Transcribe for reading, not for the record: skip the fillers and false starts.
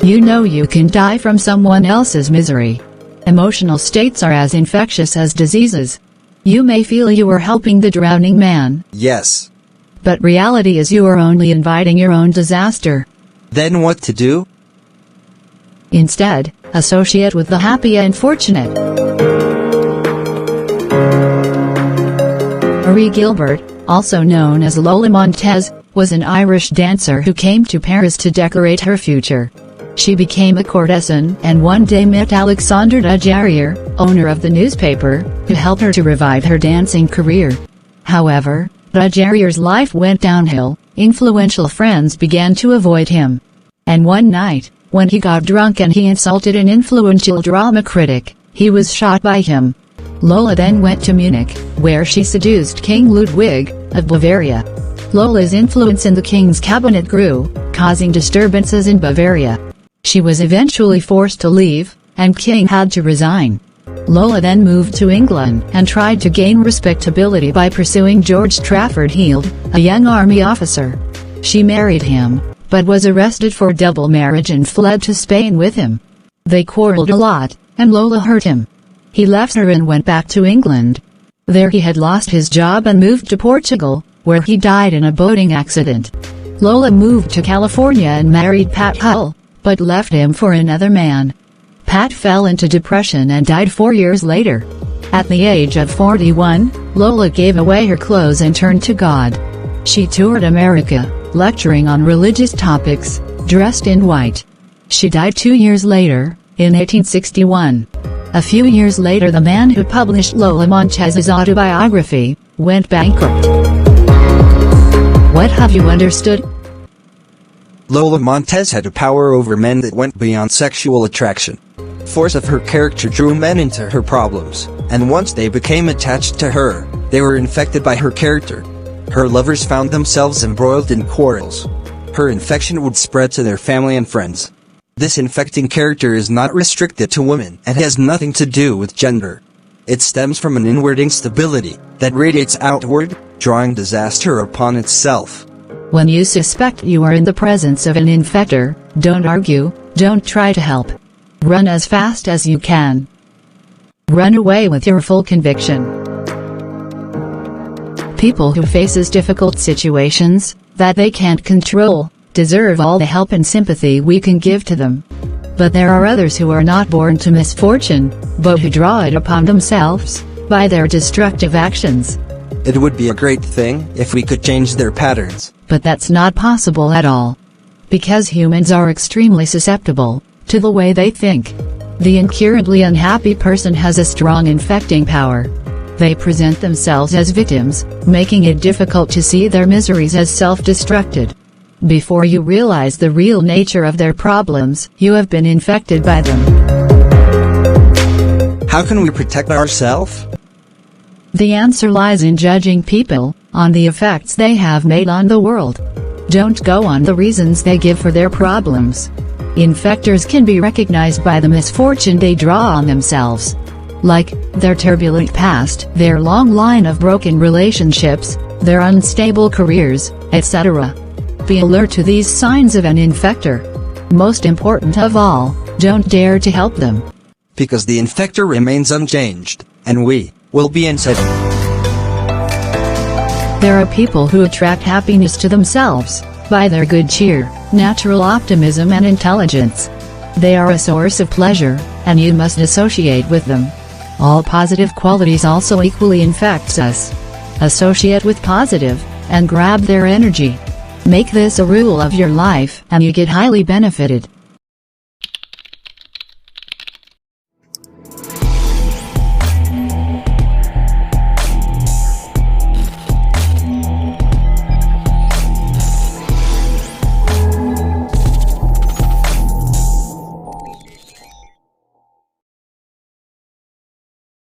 You know you can die from someone else's misery. Emotional states are as infectious as diseases. You may feel you are helping the drowning man. Yes. But reality is you are only inviting your own disaster. Then what to do? Instead, associate with the happy and fortunate. Marie Gilbert, also known as Lola Montez, was an Irish dancer who came to Paris to decorate her future. She became a courtesan and one day met Alexandre Dujarier, owner of the newspaper, who helped her to revive her dancing career. However, Dujarier's life went downhill. Influential friends began to avoid him. And one night, when he got drunk and he insulted an influential drama critic, he was shot by him. Lola then went to Munich, where she seduced King Ludwig of Bavaria. Lola's influence in the king's cabinet grew, causing disturbances in Bavaria. She was eventually forced to leave, and King had to resign. Lola then moved to England and tried to gain respectability by pursuing George Trafford Heald, a young army officer. She married him, but was arrested for double marriage and fled to Spain with him. They quarreled a lot, and Lola hurt him. He left her and went back to England. There he had lost his job and moved to Portugal, where he died in a boating accident. Lola moved to California and married Pat Hull, but left him for another man. Pat fell into depression and died 4 years later. At the age of 41, Lola gave away her clothes and turned to God. She toured America, lecturing on religious topics, dressed in white. She died 2 years later, in 1861. A few years later, the man who published Lola Montez's autobiography went bankrupt. What have you understood? Lola Montez had a power over men that went beyond sexual attraction. Force of her character drew men into her problems, and once they became attached to her, they were infected by her character. Her lovers found themselves embroiled in quarrels. Her infection would spread to their family and friends. This infecting character is not restricted to women and has nothing to do with gender. It stems from an inward instability that radiates outward, drawing disaster upon itself. When you suspect you are in the presence of an infector, don't argue, don't try to help. Run as fast as you can. Run away with your full conviction. People who faces difficult situations that they can't control deserve all the help and sympathy we can give to them. But there are others who are not born to misfortune, but who draw it upon themselves by their destructive actions. It would be a great thing if we could change their patterns. But that's not possible at all. Because humans are extremely susceptible to the way they think. The incurably unhappy person has a strong infecting power. They present themselves as victims, making it difficult to see their miseries as self-destructed. Before you realize the real nature of their problems, you have been infected by them. How can we protect ourselves? The answer lies in judging people on the effects they have made on the world. Don't go on the reasons they give for their problems. Infectors can be recognized by the misfortune they draw on themselves. Like, their turbulent past, their long line of broken relationships, their unstable careers, etc. Be alert to these signs of an infector. Most important of all, don't dare to help them. Because the infector remains unchanged, and we will be inside. There are people who attract happiness to themselves by their good cheer, natural optimism and intelligence. They are a source of pleasure, and you must associate with them. All positive qualities also equally infects us. Associate with positive, and grab their energy. Make this a rule of your life, and you get highly benefited.